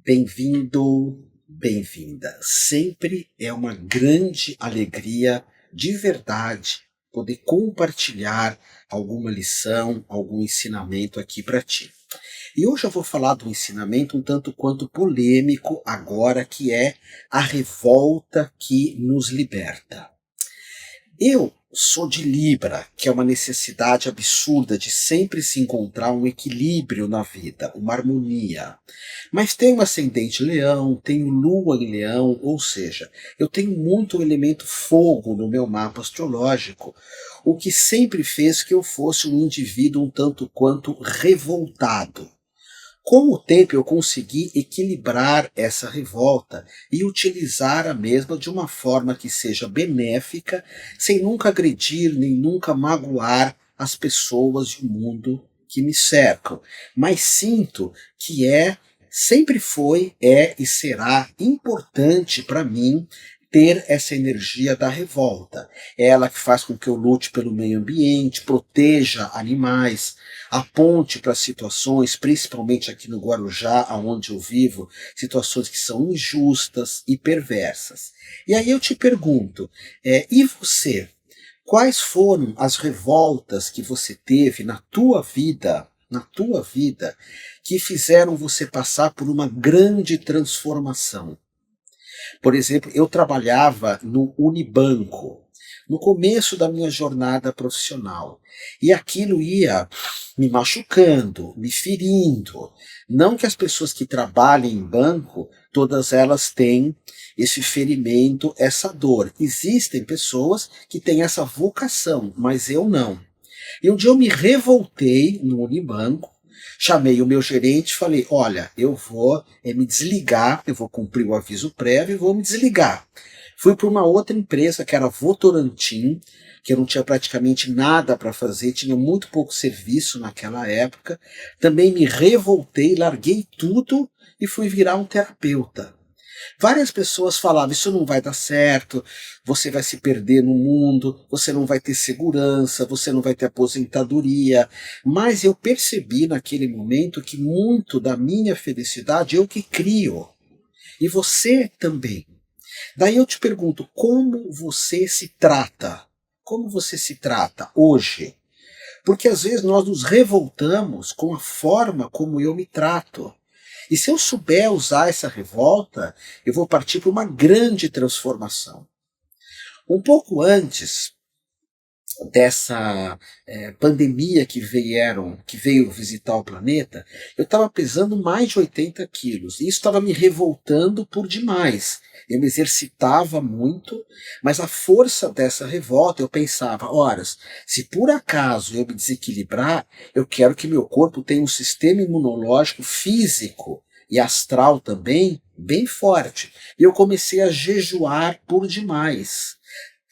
Bem-vindo, bem-vinda. Sempre é uma grande alegria, de verdade, poder compartilhar alguma lição, algum ensinamento aqui para ti. E hoje eu vou falar de um ensinamento um tanto quanto polêmico agora, que é a revolta que nos liberta. Eu sou de Libra, que é uma necessidade absurda de sempre se encontrar um equilíbrio na vida, uma harmonia. Mas tenho ascendente Leão, tenho Lua em Leão, ou seja, eu tenho muito elemento fogo no meu mapa astrológico, o que sempre fez que eu fosse um indivíduo um tanto quanto revoltado. Com o tempo eu consegui equilibrar essa revolta e utilizar a mesma de uma forma que seja benéfica, sem nunca agredir nem nunca magoar as pessoas e o mundo que me cercam. Mas sinto que sempre foi, é e será importante para mim ter essa energia da revolta. É ela que faz com que eu lute pelo meio ambiente, proteja animais, aponte para situações, principalmente aqui no Guarujá, onde eu vivo, situações que são injustas e perversas. E aí eu te pergunto, e você? Quais foram as revoltas que você teve na tua vida, que fizeram você passar por uma grande transformação? Por exemplo, eu trabalhava no Unibanco, no começo da minha jornada profissional, e aquilo ia me machucando, me ferindo. Não que as pessoas que trabalhem em banco, todas elas têm esse ferimento, essa dor. Existem pessoas que têm essa vocação, mas eu não. E um dia eu me revoltei no Unibanco, chamei o meu gerente e falei, olha, eu vou me desligar, eu vou cumprir o aviso prévio e vou me desligar. Fui para uma outra empresa que era Votorantim, que eu não tinha praticamente nada para fazer, tinha muito pouco serviço naquela época. Também me revoltei, larguei tudo e fui virar um terapeuta. Várias pessoas falavam, isso não vai dar certo, você vai se perder no mundo, você não vai ter segurança, você não vai ter aposentadoria. Mas eu percebi naquele momento que muito da minha felicidade eu que crio. E você também. Daí eu te pergunto, como você se trata? Como você se trata hoje? Porque às vezes nós nos revoltamos com a forma como eu me trato. E se eu souber usar essa revolta, eu vou partir para uma grande transformação. Um pouco antes dessa pandemia que veio visitar o planeta, eu estava pesando mais de 80 quilos. E isso estava me revoltando por demais. Eu me exercitava muito, mas a força dessa revolta, eu pensava, horas, se por acaso eu me desequilibrar, eu quero que meu corpo tenha um sistema imunológico físico e astral também bem forte. E eu comecei a jejuar por demais,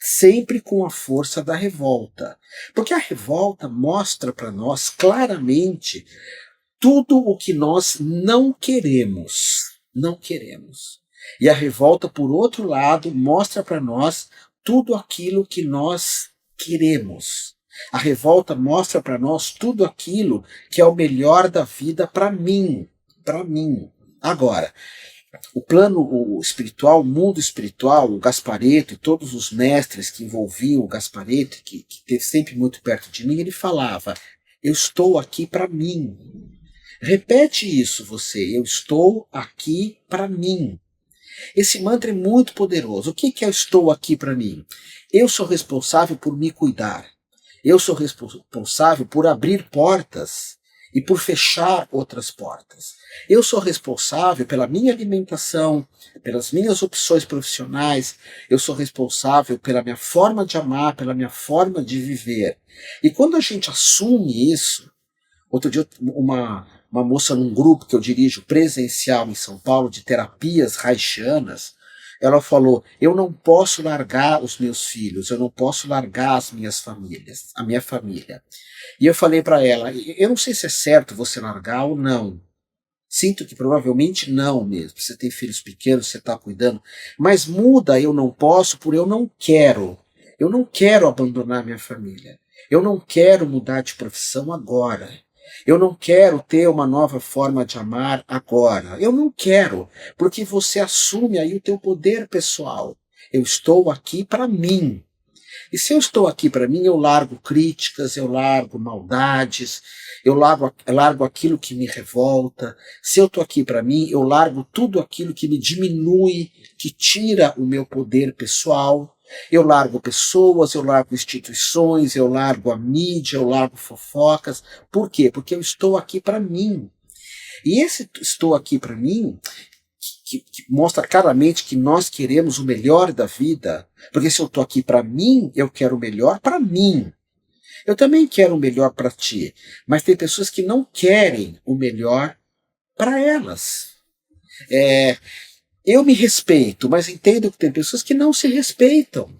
sempre com a força da revolta. Porque a revolta mostra para nós claramente tudo o que nós não queremos. Não queremos. E a revolta, por outro lado, mostra para nós tudo aquilo que nós queremos. A revolta mostra para nós tudo aquilo que é o melhor da vida para mim. Para mim. Agora, o plano espiritual, o mundo espiritual, o Gaspareto e todos os mestres que envolviam o Gaspareto, que esteve sempre muito perto de mim, ele falava, eu estou aqui para mim. Repete isso você, eu estou aqui para mim. Esse mantra é muito poderoso. O que é eu estou aqui para mim? Eu sou responsável por me cuidar. Eu sou responsável por abrir portas e por fechar outras portas. Eu sou responsável pela minha alimentação, pelas minhas opções profissionais, eu sou responsável pela minha forma de amar, pela minha forma de viver. E quando a gente assume isso, outro dia uma moça num grupo que eu dirijo presencial em São Paulo, de terapias haitianas, ela falou, eu não posso largar os meus filhos, eu não posso largar as minhas famílias, a minha família. E eu falei para ela, eu não sei se é certo você largar ou não. Sinto que provavelmente não mesmo. Você tem filhos pequenos, você está cuidando. Mas muda eu não posso por eu não quero. Eu não quero abandonar minha família. Eu não quero mudar de profissão agora. Eu não quero ter uma nova forma de amar agora. Eu não quero, porque você assume aí o teu poder pessoal. Eu estou aqui para mim. E se eu estou aqui para mim, eu largo críticas, eu largo maldades, eu largo aquilo que me revolta. Se eu estou aqui para mim, eu largo tudo aquilo que me diminui, que tira o meu poder pessoal. Eu largo pessoas, eu largo instituições, eu largo a mídia, eu largo fofocas. Por quê? Porque eu estou aqui para mim. E esse estou aqui para mim que mostra claramente que nós queremos o melhor da vida, porque se eu estou aqui para mim, eu quero o melhor para mim. Eu também quero o melhor para ti, mas tem pessoas que não querem o melhor para elas. É, eu me respeito, mas entendo que tem pessoas que não se respeitam.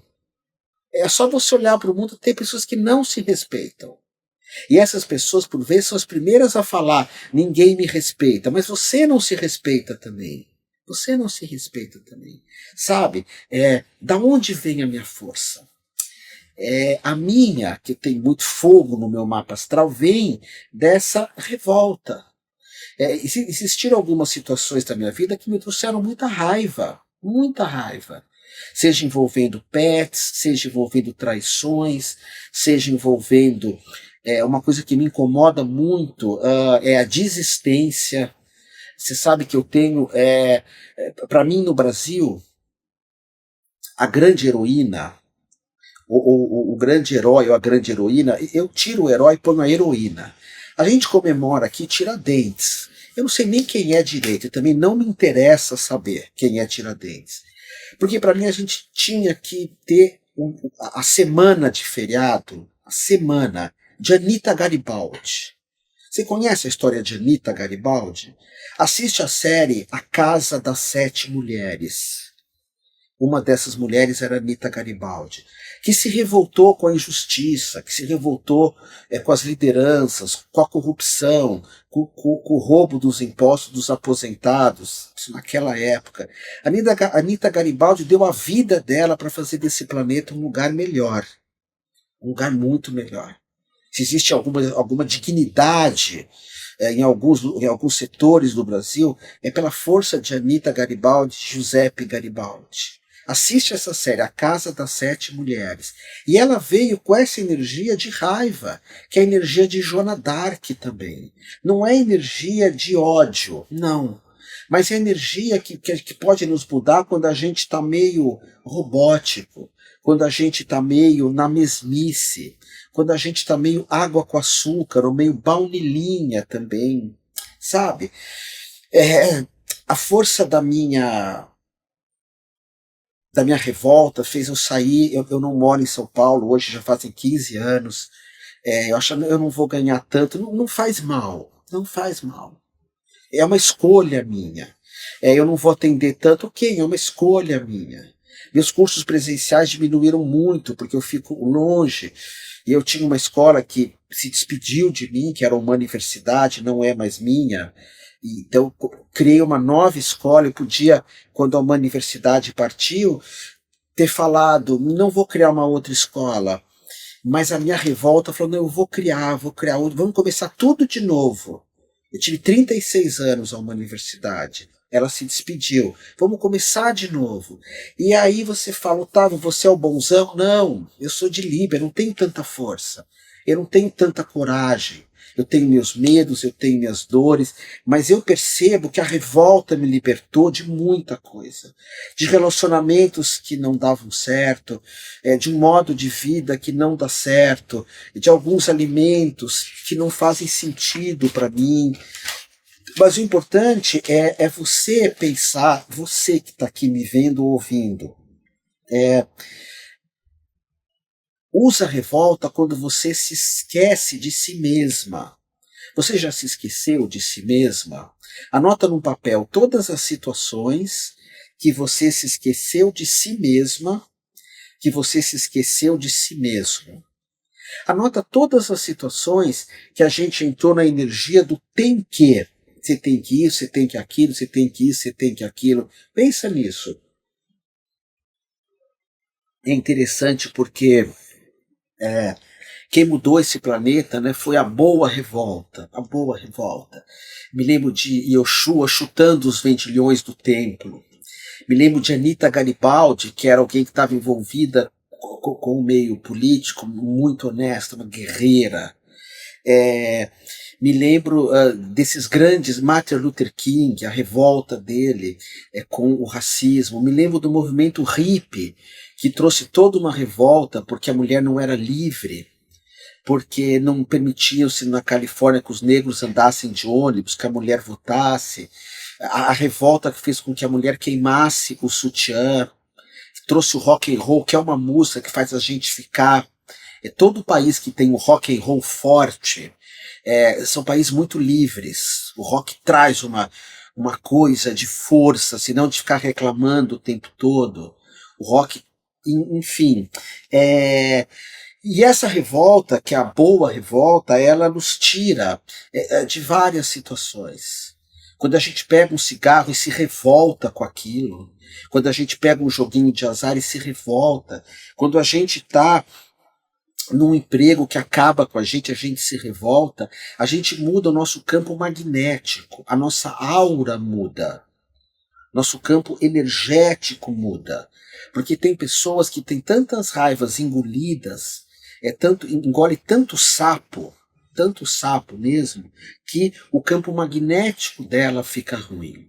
É só você olhar para o mundo, tem pessoas que não se respeitam. E essas pessoas, por vezes, são as primeiras a falar: ninguém me respeita, mas você não se respeita também. Você não se respeita também. Sabe? Da onde vem a minha força? A minha, que tem muito fogo no meu mapa astral, vem dessa revolta. Existiram algumas situações da minha vida que me trouxeram muita raiva. Muita raiva. Seja envolvendo pets, seja envolvendo traições, seja envolvendo uma coisa que me incomoda muito, é a desistência. Você sabe que eu tenho, para mim no Brasil, a grande heroína, o grande herói ou a grande heroína, eu tiro o herói e ponho a heroína. A gente comemora aqui Tiradentes. Eu não sei nem quem é direito, e também não me interessa saber quem é Tiradentes. Porque para mim a gente tinha que ter a semana de feriado, a semana de Anita Garibaldi. Você conhece a história de Anita Garibaldi? Assiste a série A Casa das Sete Mulheres. Uma dessas mulheres era Anita Garibaldi, que se revoltou com a injustiça, que se revoltou com as lideranças, com a corrupção, com o roubo dos impostos dos aposentados, isso naquela época. Anita Garibaldi deu a vida dela para fazer desse planeta um lugar melhor, um lugar muito melhor. Se existe alguma dignidade em alguns setores do Brasil, é pela força de Anita Garibaldi, Giuseppe Garibaldi. Assiste essa série, A Casa das Sete Mulheres. E ela veio com essa energia de raiva, que é a energia de Joana d'Arc também. Não é energia de ódio, não. Mas é energia que pode nos mudar quando a gente está meio robótico, quando a gente está meio na mesmice, quando a gente está meio água com açúcar, ou meio baunilhinha também, sabe? A força da minha revolta fez eu sair. Eu não moro em São Paulo, hoje já fazem 15 anos. Eu acho que eu não vou ganhar tanto. Não, não faz mal, não faz mal. É uma escolha minha. Eu não vou atender tanto, ok, é uma escolha minha. Meus cursos presenciais diminuíram muito, porque eu fico longe. E eu tinha uma escola que se despediu de mim, que era uma universidade, não é mais minha. Então, criei uma nova escola. Eu podia, quando a universidade partiu, ter falado: não vou criar uma outra escola. Mas a minha revolta falou: não, eu vou criar outra, vamos começar tudo de novo. Eu tive 36 anos a uma universidade. Ela se despediu. Vamos começar de novo. E aí você fala: Otávio, você é o bonzão? Não, eu sou de Libra, eu não tenho tanta força. Eu não tenho tanta coragem. Eu tenho meus medos, eu tenho minhas dores, mas eu percebo que a revolta me libertou de muita coisa. De relacionamentos que não davam certo, de um modo de vida que não dá certo, de alguns alimentos que não fazem sentido para mim. Mas o importante é você pensar, você que está aqui me vendo ou ouvindo, usa a revolta quando você se esquece de si mesma. Você já se esqueceu de si mesma? Anota num papel todas as situações que você se esqueceu de si mesma, que você se esqueceu de si mesmo. Anota todas as situações que a gente entrou na energia do tem que. Você tem que isso, você tem que aquilo, você tem que isso, você tem que aquilo. Pensa nisso. É interessante porque Quem mudou esse planeta, né, foi a Boa Revolta, a Boa Revolta. Me lembro de Yoshua chutando os vendilhões do templo. Me lembro de Anita Garibaldi, que era alguém que estava envolvida com o meio político, muito honesta, uma guerreira. É, Me lembro desses grandes, Martin Luther King, a revolta dele com o racismo. Me lembro do movimento hippie, que trouxe toda uma revolta porque a mulher não era livre, porque não permitiam-se na Califórnia que os negros andassem de ônibus, que a mulher votasse. A revolta que fez com que a mulher queimasse o sutiã, trouxe o rock and roll, que é uma música que faz a gente ficar. Todo país que tem o rock and roll forte são países muito livres. O rock traz uma coisa de força, se não de ficar reclamando o tempo todo. O rock, enfim. E essa revolta, que é a Boa Revolta, ela nos tira de várias situações. Quando a gente pega um cigarro e se revolta com aquilo, quando a gente pega um joguinho de azar e se revolta, quando a gente está num emprego que acaba com a gente se revolta, a gente muda o nosso campo magnético, a nossa aura muda, nosso campo energético muda, porque tem pessoas que têm tantas raivas engolidas, engole tanto sapo mesmo, que o campo magnético dela fica ruim.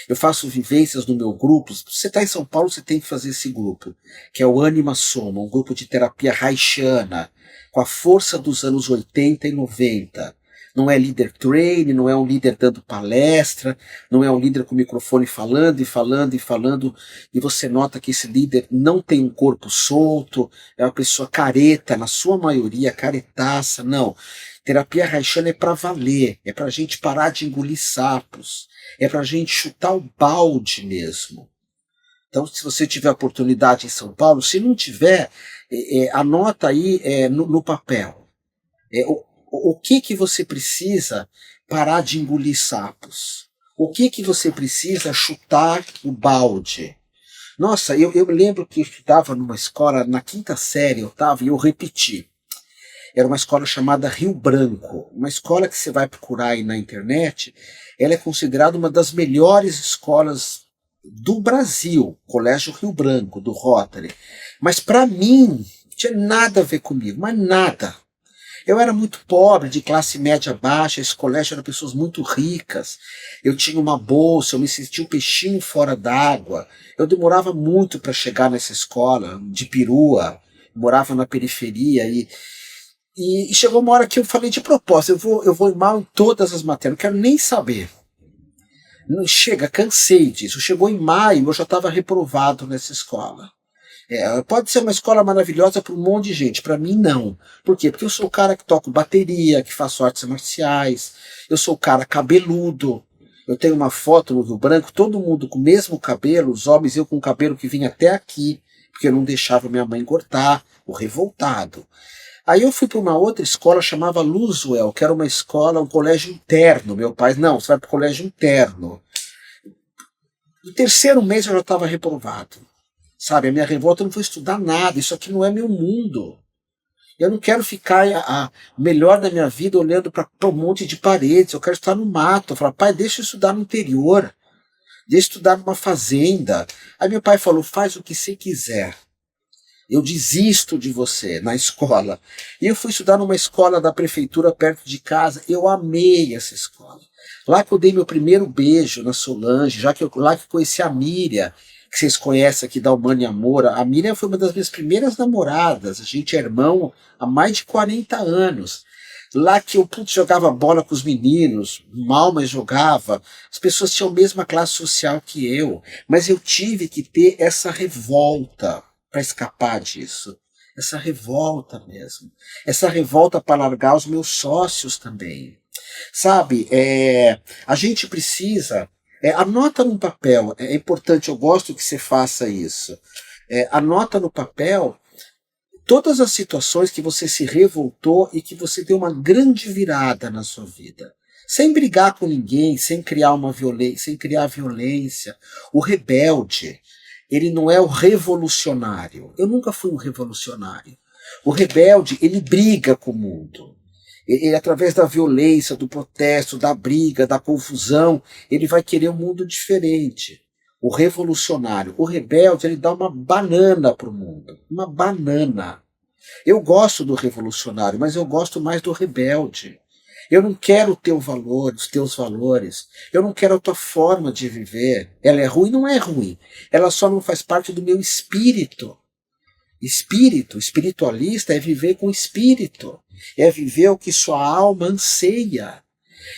Eu faço vivências no meu grupo. Se você está em São Paulo, você tem que fazer esse grupo, que é o Anima Soma, um grupo de terapia haitiana, com a força dos anos 80 e 90. Não é líder training, não é um líder dando palestra, não é um líder com o microfone falando e falando e falando, e você nota que esse líder não tem um corpo solto, é uma pessoa careta, na sua maioria, caretaça, não. Terapia haitiana é para valer, é para a gente parar de engolir sapos, é para a gente chutar o balde mesmo. Então, se você tiver oportunidade em São Paulo, se não tiver, anota aí no papel. O que você precisa parar de engolir sapos? O que você precisa chutar o balde? Nossa, eu lembro que eu estudava numa escola, na quinta série eu estava e eu repeti. Era uma escola chamada Rio Branco, uma escola que você vai procurar aí na internet. Ela é considerada uma das melhores escolas do Brasil, Colégio Rio Branco, do Rotary. Mas para mim, não tinha nada a ver comigo, mas nada. Eu era muito pobre, de classe média baixa, esse colégio era pessoas muito ricas. Eu tinha uma bolsa, eu me sentia um peixinho fora d'água. Eu demorava muito para chegar nessa escola, de perua, morava na periferia e chegou uma hora que eu falei de propósito, eu vou ir mal em todas as matérias, não quero nem saber. Não, chega, cansei disso. Chegou em maio, eu já estava reprovado nessa escola. Pode ser uma escola maravilhosa para um monte de gente, para mim não. Por quê? Porque eu sou o cara que toco bateria, que faço artes marciais, eu sou o cara cabeludo. Eu tenho uma foto no Rio Branco, todo mundo com o mesmo cabelo, os homens, eu com o cabelo que vinha até aqui, porque eu não deixava minha mãe cortar, o revoltado. Aí eu fui para uma outra escola, chamava Luzwell, que era uma escola, um colégio interno. Meu pai, não, você vai para o colégio interno. No terceiro mês eu já estava reprovado. Sabe, a minha revolta não foi estudar nada, isso aqui não é meu mundo. Eu não quero ficar a melhor da minha vida olhando para um monte de paredes, eu quero estar no mato. Eu falo, pai, deixa eu estudar no interior, deixa eu estudar numa fazenda. Aí meu pai falou, faz o que você quiser. Eu desisto de você na escola. E eu fui estudar numa escola da prefeitura perto de casa. Eu amei essa escola. Lá que eu dei meu primeiro beijo na Solange, lá que eu conheci a Miriam, que vocês conhecem aqui da Humana e Amor. A Miriam foi uma das minhas primeiras namoradas. A gente é irmão há mais de 40 anos. Lá que eu jogava bola com os meninos, mal, mas jogava. As pessoas tinham a mesma classe social que eu. Mas eu tive que ter essa revolta para escapar disso. Essa revolta mesmo. Essa revolta para largar os meus sócios também. Sabe, a gente precisa... anota no papel, é importante, eu gosto que você faça isso. Anota no papel todas as situações que você se revoltou e que você deu uma grande virada na sua vida. Sem brigar com ninguém, sem criar uma violência, sem criar violência. O rebelde, ele não é o revolucionário. Eu nunca fui um revolucionário. O rebelde, ele briga com o mundo. Ele, através da violência, do protesto, da briga, da confusão, ele vai querer um mundo diferente. O revolucionário, o rebelde, ele dá uma banana para o mundo. Uma banana. Eu gosto do revolucionário, mas eu gosto mais do rebelde. Eu não quero o teu valor, os teus valores. Eu não quero a tua forma de viver. Ela é ruim? Não é ruim. Ela só não faz parte do meu espírito. Espírito, espiritualista é viver com espírito. É viver o que sua alma anseia.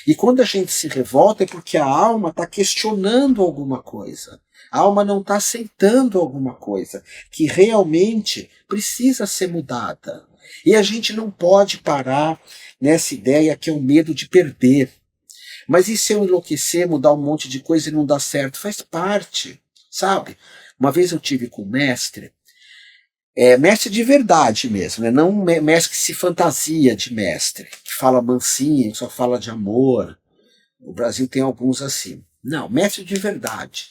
E quando a gente se revolta é porque a alma está questionando alguma coisa. A alma não está aceitando alguma coisa que realmente precisa ser mudada. E a gente não pode parar nessa ideia que é o medo de perder. Mas e se eu enlouquecer, mudar um monte de coisa e não dar certo? Faz parte, sabe? Uma vez eu tive com um mestre, mestre de verdade mesmo, né? Não um mestre que se fantasia de mestre, que fala mansinho, que só fala de amor. O Brasil tem alguns assim. Não, mestre de verdade.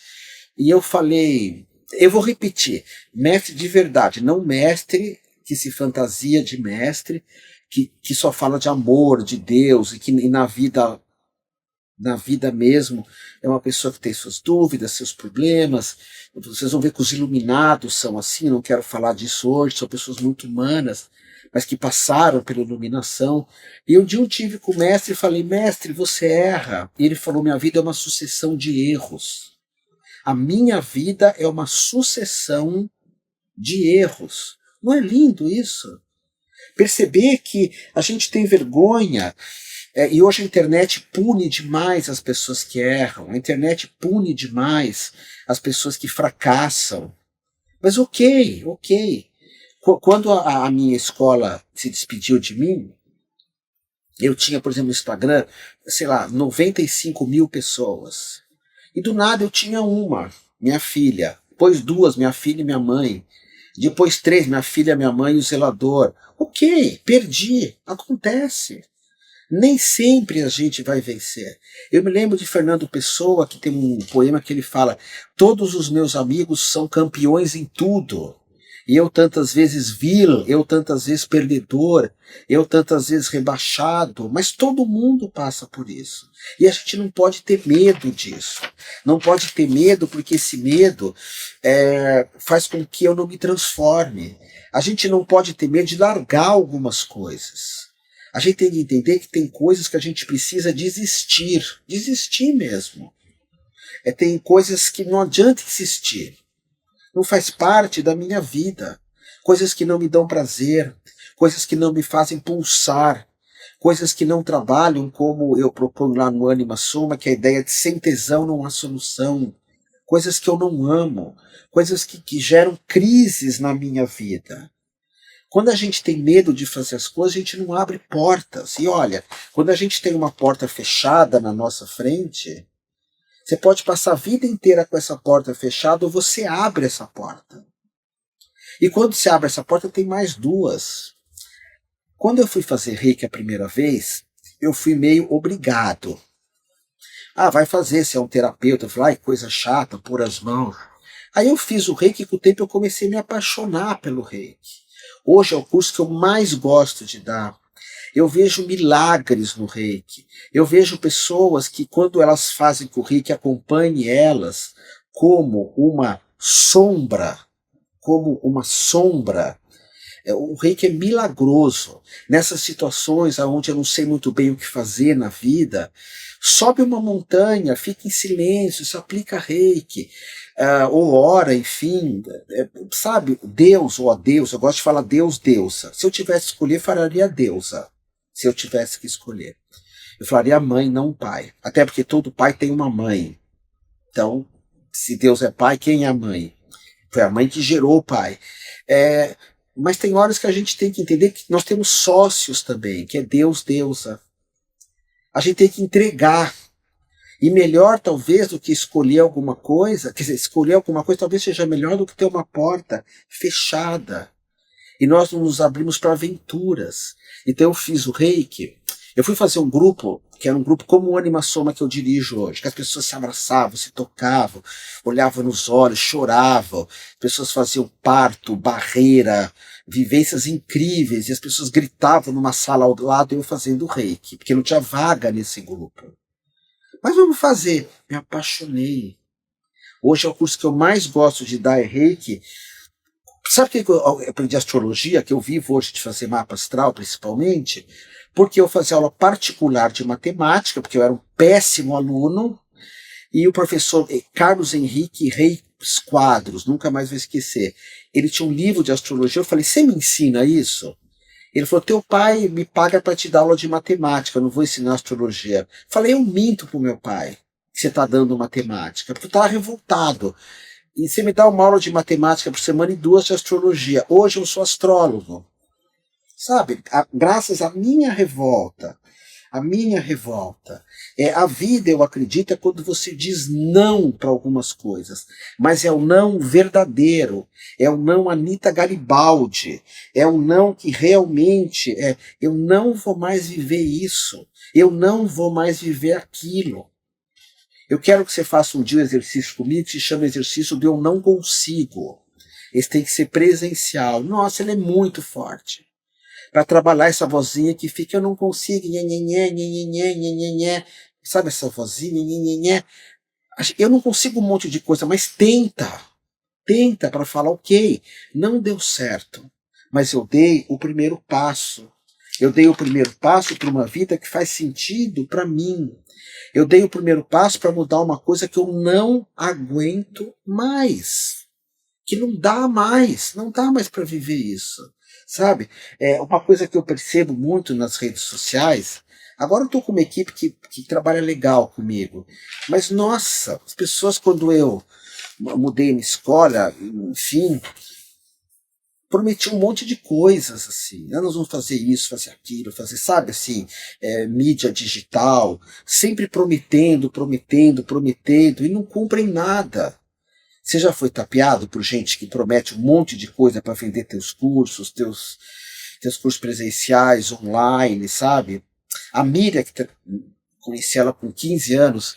E eu falei, eu vou repetir, mestre de verdade, não mestre que se fantasia de mestre, que só fala de amor, de Deus, e na vida mesmo, é uma pessoa que tem suas dúvidas, seus problemas. Vocês vão ver que os iluminados são assim, não quero falar disso hoje, são pessoas muito humanas, mas que passaram pela iluminação. E um dia eu tive com o mestre e falei, mestre, você erra. E ele falou, minha vida é uma sucessão de erros. A minha vida é uma sucessão de erros. Não é lindo isso? Perceber que a gente tem vergonha. E hoje a internet pune demais as pessoas que erram, a internet pune demais as pessoas que fracassam. Mas ok. Quando a minha escola se despediu de mim, eu tinha, por exemplo, no Instagram, sei lá, 95 mil pessoas. E do nada eu tinha uma, minha filha. Depois duas, minha filha e minha mãe. Depois três, minha filha, minha mãe e o zelador. Ok, perdi, acontece. Nem sempre a gente vai vencer. Eu me lembro de Fernando Pessoa, que tem um poema que ele fala: todos os meus amigos são campeões em tudo. E eu tantas vezes vil, eu tantas vezes perdedor, eu tantas vezes rebaixado, mas todo mundo passa por isso. E a gente não pode ter medo disso. Não pode ter medo porque esse medo faz com que eu não me transforme. A gente não pode ter medo de largar algumas coisas. A gente tem que entender que tem coisas que a gente precisa desistir mesmo. Tem coisas que não adianta insistir. Não faz parte da minha vida. Coisas que não me dão prazer, coisas que não me fazem pulsar, coisas que não trabalham como eu proponho lá no Anima Soma, que é a ideia de sem tesão não há solução. Coisas que eu não amo, coisas que geram crises na minha vida. Quando a gente tem medo de fazer as coisas, a gente não abre portas. E olha, quando a gente tem uma porta fechada na nossa frente, você pode passar a vida inteira com essa porta fechada ou você abre essa porta. E quando você abre essa porta, tem mais duas. Quando eu fui fazer reiki a primeira vez, eu fui meio obrigado. Ah, vai fazer, você é um terapeuta. Eu falei, ai, coisa chata, pôr as mãos. Aí eu fiz o reiki e com o tempo eu comecei a me apaixonar pelo reiki. Hoje é o curso que eu mais gosto de dar. Eu vejo milagres no reiki. Eu vejo pessoas que, quando elas fazem que o reiki acompanhe elas como uma sombra, o reiki é milagroso. Nessas situações onde eu não sei muito bem o que fazer na vida, sobe uma montanha, fica em silêncio, se aplica reiki, ou ora, enfim, sabe, Deus ou a deusa, eu gosto de falar Deus, deusa. Se eu tivesse que escolher, faria deusa. Se eu tivesse que escolher, eu falaria mãe, não pai. Até porque todo pai tem uma mãe. Então, se Deus é pai, quem é a mãe? Foi a mãe que gerou o pai. Mas tem horas que a gente tem que entender que nós temos sócios também, que é Deus, deusa. A gente tem que entregar. E melhor, talvez, do que escolher alguma coisa, quer dizer, escolher alguma coisa talvez seja melhor do que ter uma porta fechada. E nós não nos abrimos para aventuras. Então eu fiz o reiki. Eu fui fazer um grupo que era um grupo como o Anima Soma que eu dirijo hoje, que as pessoas se abraçavam, se tocavam, olhavam nos olhos, choravam, as pessoas faziam parto, barreira, vivências incríveis, e as pessoas gritavam numa sala ao lado eu fazendo reiki, porque não tinha vaga nesse grupo. Mas vamos fazer. Me apaixonei. Hoje é o curso que eu mais gosto de dar é reiki. Sabe por que eu aprendi astrologia, que eu vivo hoje de fazer mapa astral, principalmente? Porque eu fazia aula particular de matemática, porque eu era um péssimo aluno, e o professor Carlos Henrique Reis Quadros, nunca mais vou esquecer, ele tinha um livro de astrologia, eu falei, você me ensina isso? Ele falou, teu pai me paga para te dar aula de matemática, eu não vou ensinar astrologia. Falei, eu minto pro meu pai que você está dando matemática, porque eu estava revoltado. E você me dá uma aula de matemática por semana e 2 de astrologia. Hoje eu sou astrólogo. Sabe? Graças à minha revolta. A minha revolta. A vida, eu acredito, é quando você diz não para algumas coisas. Mas é o não verdadeiro. É o não Anita Garibaldi. É o não que realmente eu não vou mais viver isso. Eu não vou mais viver aquilo. Eu quero que você faça um dia um exercício comigo que se chama exercício do eu não consigo. Esse tem que ser presencial. Nossa, ele é muito forte. Para trabalhar essa vozinha que fica, eu não consigo, nhenhenhé, nhenhenhé, nhenhenhé. Sabe essa vozinha, nhenhenhé? Eu não consigo um monte de coisa, mas tenta. Tenta para falar, ok, não deu certo, mas eu dei o primeiro passo. Eu dei o primeiro passo para uma vida que faz sentido para mim. Eu dei o primeiro passo para mudar uma coisa que eu não aguento mais. Que não dá mais. Não dá mais para viver isso. Sabe? Uma coisa que eu percebo muito nas redes sociais. Agora eu estou com uma equipe que trabalha legal comigo. Mas, nossa, as pessoas, quando eu mudei minha escola, enfim, prometi um monte de coisas, assim, nós vamos fazer isso, fazer aquilo, fazer, sabe, assim, mídia digital, sempre prometendo, prometendo, prometendo, e não cumprem nada. Você já foi tapeado por gente que promete um monte de coisa para vender teus cursos, teus cursos presenciais, online, sabe? A Miriam, conheci ela com 15 anos,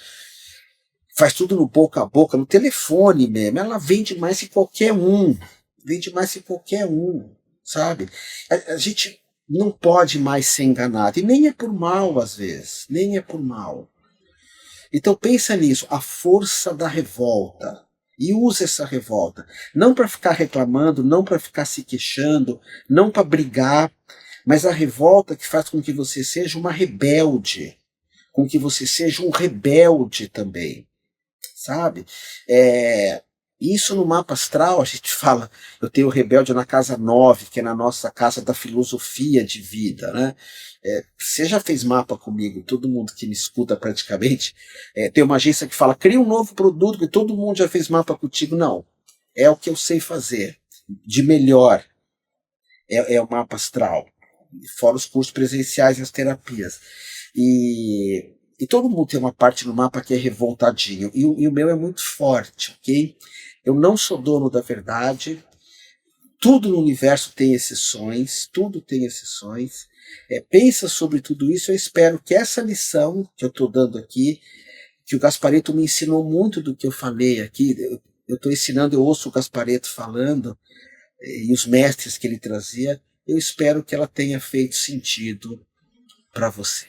faz tudo no boca a boca, no telefone mesmo, ela vende mais que qualquer um. Vende mais que qualquer um, sabe? A gente não pode mais ser enganado, e nem é por mal às vezes, nem é por mal. Então pensa nisso, a força da revolta, e usa essa revolta, não para ficar reclamando, não para ficar se queixando, não para brigar, mas a revolta que faz com que você seja uma rebelde, com que você seja um rebelde também, sabe? Isso no mapa astral, a gente fala, eu tenho o rebelde na casa 9, que é na nossa casa da filosofia de vida, né? Você já fez mapa comigo, todo mundo que me escuta praticamente, tem uma agência que fala, cria um novo produto, que todo mundo já fez mapa contigo. Não, é o que eu sei fazer, de melhor, é o mapa astral, fora os cursos presenciais e as terapias. E todo mundo tem uma parte no mapa que é revoltadinho, e o meu é muito forte, ok? Eu não sou dono da verdade, tudo no universo tem exceções, tudo tem exceções. Pensa sobre tudo isso, eu espero que essa lição que eu estou dando aqui, que o Gasparetto me ensinou muito do que eu falei aqui, eu estou ensinando, eu ouço o Gasparetto falando, e os mestres que ele trazia, eu espero que ela tenha feito sentido para você.